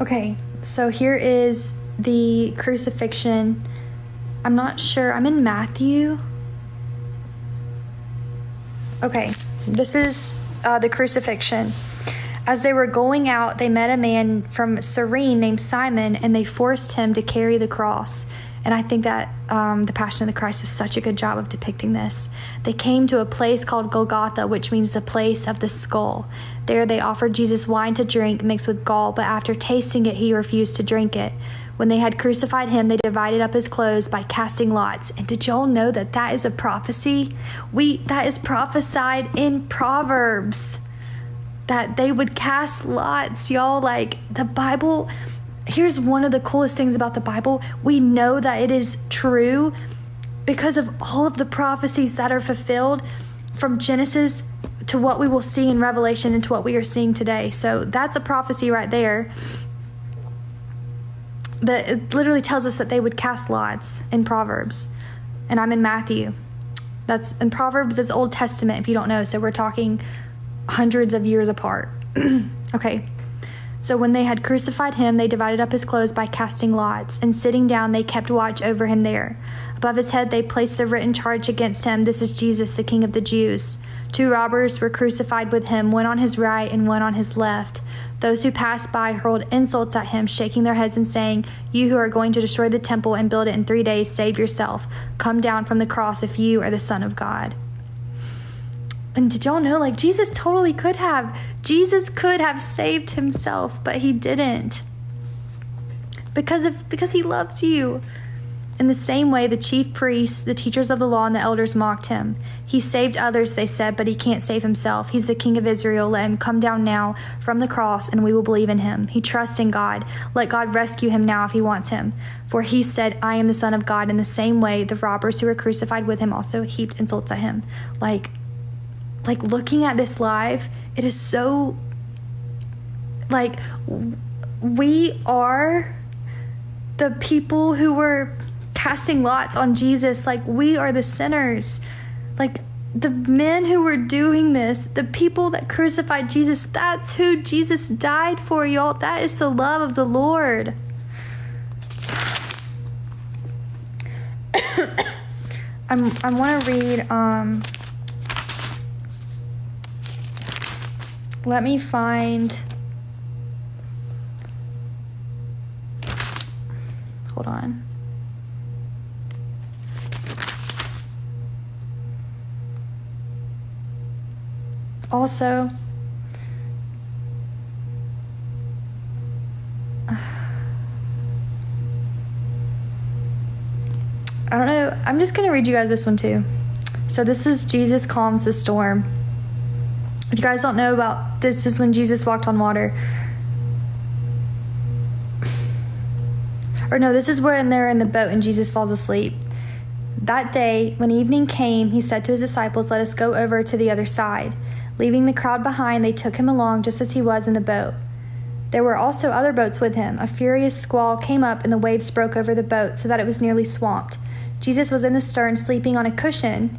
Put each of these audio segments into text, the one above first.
Okay, so here is the crucifixion. I'm not sure. I'm in Matthew. Okay, this is the crucifixion. As they were going out, they met a man from Cyrene named Simon, and they forced him to carry the cross. And I think that the Passion of the Christ does such a good job of depicting this. They came to a place called Golgotha, which means the place of the skull. There they offered Jesus wine to drink mixed with gall, but after tasting it, he refused to drink it. When they had crucified him, they divided up his clothes by casting lots. And did y'all know that that is a prophecy? That is prophesied in Proverbs, that they would cast lots, y'all. Like, the Bible, here's one of the coolest things about the Bible. We know that it is true because of all of the prophecies that are fulfilled from Genesis to what we will see in Revelation and to what we are seeing today. So that's a prophecy right there. It literally tells us that they would cast lots in Proverbs. And I'm in Matthew. And Proverbs is Old Testament, if you don't know. So we're talking hundreds of years apart. Okay. So when they had crucified him, they divided up his clothes by casting lots. And sitting down, they kept watch over him there. Above his head, they placed the written charge against him. This is Jesus, the King of the Jews. 2 robbers were crucified with him, one on his right and one on his left. Those who passed by hurled insults at him, shaking their heads and saying, "You who are going to destroy the temple and build it in 3 days, save yourself. Come down from the cross if you are the Son of God." And did y'all know, like, Jesus could have saved himself, but he didn't. Because he loves you. In the same way, the chief priests, the teachers of the law, and the elders mocked him. He saved others, they said, but he can't save himself. He's the King of Israel. Let him come down now from the cross, and we will believe in him. He trusts in God. Let God rescue him now if he wants him. For he said, "I am the Son of God." In the same way, the robbers who were crucified with him also heaped insults at him. Like looking at this live, it is so, like, we are the people who were casting lots on Jesus. Like, we are the sinners. Like, the men who were doing this, the people that crucified Jesus, that's who Jesus died for, y'all. That is the love of the Lord. I want to read, let me find, hold on. Also, I don't know. I'm just going to read you guys this one too. So this is Jesus calms the storm. If you guys don't know about this, is when Jesus walked on water. Or no, this is when they're in the boat and Jesus falls asleep. That day, when evening came, he said to his disciples, "Let us go over to the other side." Leaving the crowd behind, they took him along just as he was in the boat. There were also other boats with him. A furious squall came up and the waves broke over the boat so that it was nearly swamped. Jesus was in the stern, sleeping on a cushion.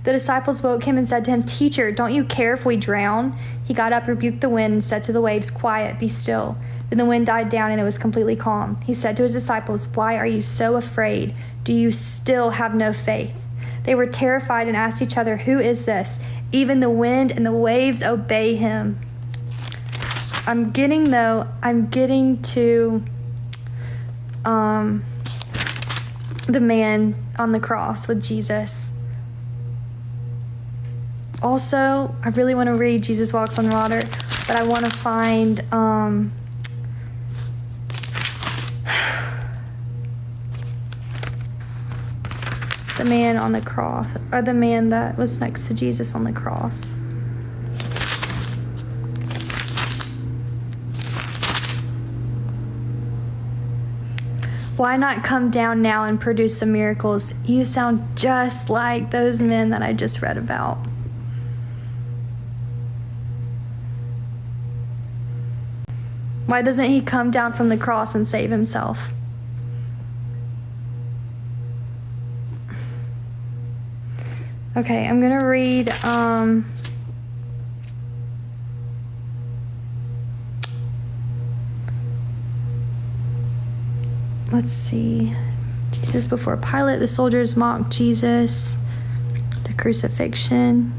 The disciples woke him and said to him, "Teacher, don't you care if we drown?" He got up, rebuked the wind, and said to the waves, "Quiet, be still." Then the wind died down and it was completely calm. He said to his disciples, "Why are you so afraid? Do you still have no faith?" They were terrified and asked each other, "Who is this? Even the wind and the waves obey him." I'm getting to the man on the cross with Jesus. Also, I really want to read Jesus Walks on Water, but I want to find the man on the cross, or the man that was next to Jesus on the cross. Why not come down now and produce some miracles? You sound just like those men that I just read about. Why doesn't he come down from the cross and save himself? Okay, I'm going to read let's see. Jesus before Pilate. The soldiers mocked Jesus. The crucifixion.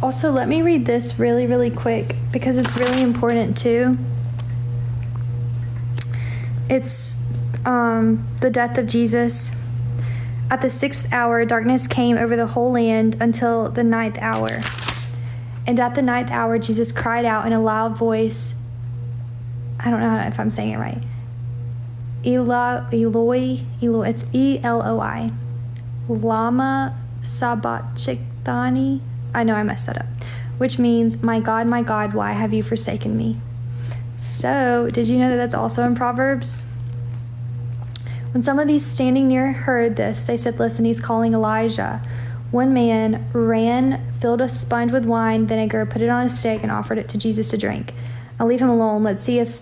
Also, let me read this really, really quick because it's really important too. It's the death of Jesus. At the 6th hour, darkness came over the whole land until the 9th hour. And at the 9th hour, Jesus cried out in a loud voice. I don't know if I'm saying it right. Eloi, it's E-L-O-I. Lama sabachthani. I know I messed that up. Which means, my God, why have you forsaken me? So, did you know that that's also in Proverbs? When some of these standing near heard this, they said, listen, he's calling Elijah. One man ran, filled a sponge with wine, vinegar, put it on a stick, and offered it to Jesus to drink. I'll leave him alone. Let's see if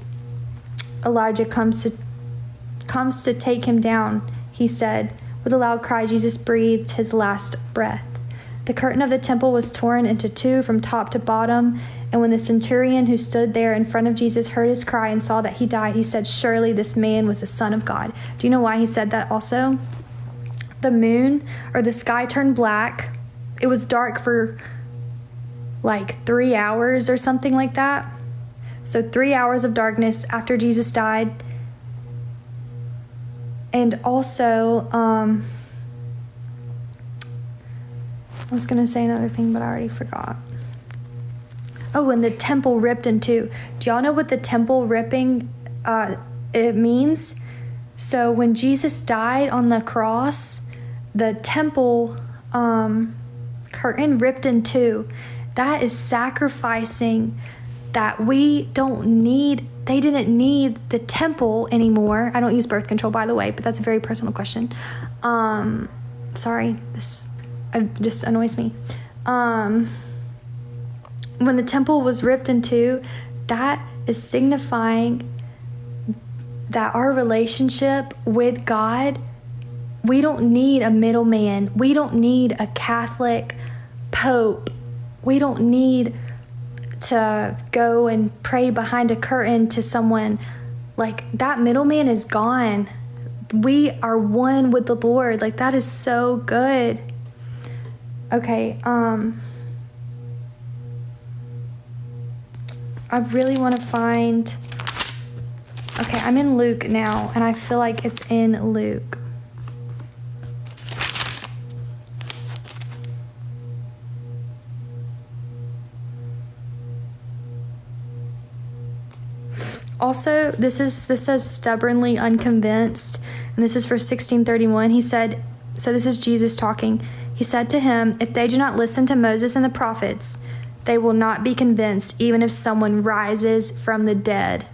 Elijah comes to take him down, he said. With a loud cry, Jesus breathed his last breath. The curtain of the temple was torn into two from top to bottom, and when the centurion who stood there in front of Jesus heard his cry and saw that he died, he said, surely this man was the Son of God. Do you know why he said that also? The moon or the sky turned black. It was dark for like 3 hours or something like that. So 3 hours of darkness after Jesus died. And also, I was going to say another thing, but I already forgot. Oh, and the temple ripped in two. Do y'all know what the temple ripping it means? So when Jesus died on the cross, the temple curtain ripped in two. That is sacrificing that we don't need. They didn't need the temple anymore. I don't use birth control, by the way, but that's a very personal question. Sorry, this just annoys me. When the temple was ripped in two, that is signifying that our relationship with God, we don't need a middleman. We don't need a Catholic pope. We don't need to go and pray behind a curtain to someone. Like, that middleman is gone. We are one with the Lord. Like, that is so good. Okay, I really want to find... Okay, I'm in Luke now, and I feel like it's in Luke. Also, this says stubbornly unconvinced, and this is for 1631. He said, so this is Jesus talking. He said to him, if they do not listen to Moses and the prophets, they will not be convinced, even if someone rises from the dead.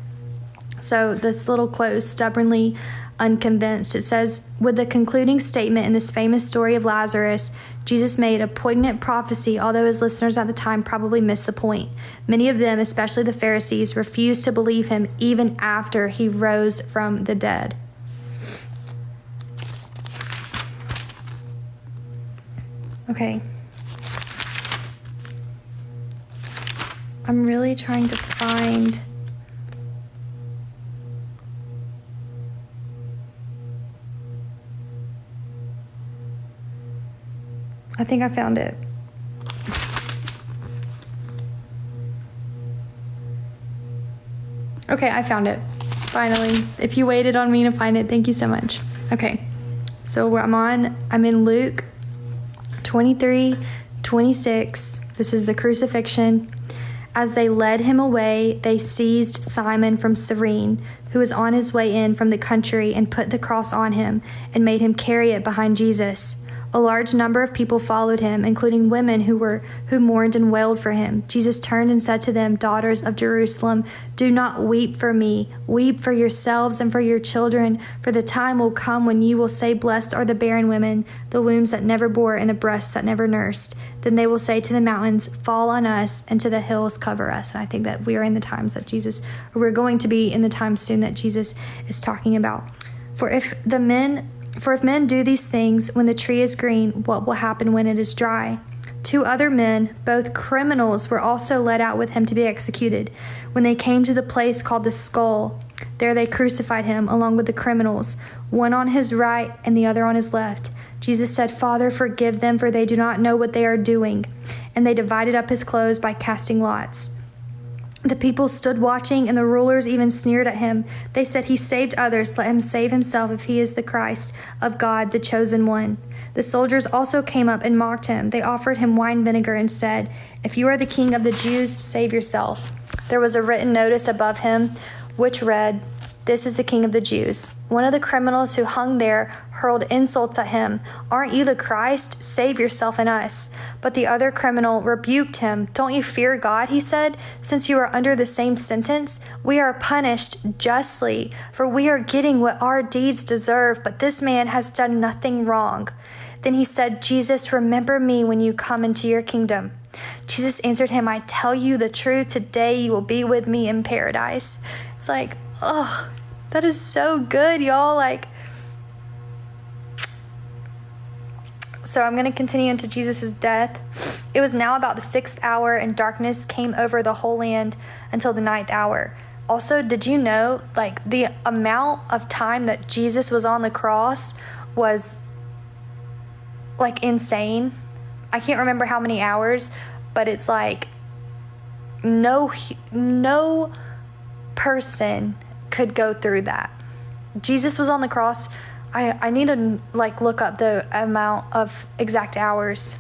So this little quote is stubbornly unconvinced. It says, with the concluding statement in this famous story of Lazarus, Jesus made a poignant prophecy, although his listeners at the time probably missed the point. Many of them, especially the Pharisees, refused to believe him even after he rose from the dead. Okay. I'm really trying to find... I think I found it. Okay, I found it. Finally. If you waited on me to find it, thank you so much. Okay, so I'm in Luke 23:26. This is the crucifixion. As they led him away, they seized Simon from Cyrene, who was on his way in from the country, and put the cross on him and made him carry it behind Jesus. A large number of people followed him, including women who mourned and wailed for him. Jesus turned and said to them, daughters of Jerusalem, do not weep for me. Weep for yourselves and for your children, for the time will come when you will say, blessed are the barren women, the wombs that never bore and the breasts that never nursed. Then they will say to the mountains, fall on us, and to the hills cover us. And I think that we are in the times that we're going to be in the time soon that Jesus is talking about. For if men do these things when the tree is green, what will happen when it is dry? 2 other men, both criminals, were also led out with him to be executed. When they came to the place called the Skull, there they crucified him along with the criminals, one on his right and the other on his left. Jesus said, "Father, forgive them, for they do not know what they are doing." And they divided up his clothes by casting lots. The people stood watching, and the rulers even sneered at him. They said, "He saved others. Let him save himself if he is the Christ of God, the chosen one." The soldiers also came up and mocked him. They offered him wine vinegar and said, "If you are the king of the Jews, save yourself." There was a written notice above him, which read, "This is the King of the Jews." One of the criminals who hung there hurled insults at him. "Aren't you the Christ? Save yourself and us." But the other criminal rebuked him. "Don't you fear God," he said, "since you are under the same sentence? We are punished justly, for we are getting what our deeds deserve, but this man has done nothing wrong." Then he said, "Jesus, remember me when you come into your kingdom." Jesus answered him, "I tell you the truth, today you will be with me in paradise." It's like, oh, that is so good, y'all. So I'm going to continue into Jesus' death. It was now about the 6th hour, and darkness came over the whole land until the 9th hour. Also, did you know, the amount of time that Jesus was on the cross was, insane? I can't remember how many hours, but it's no person could go through that. Jesus was on the cross. I need to look up the amount of exact hours.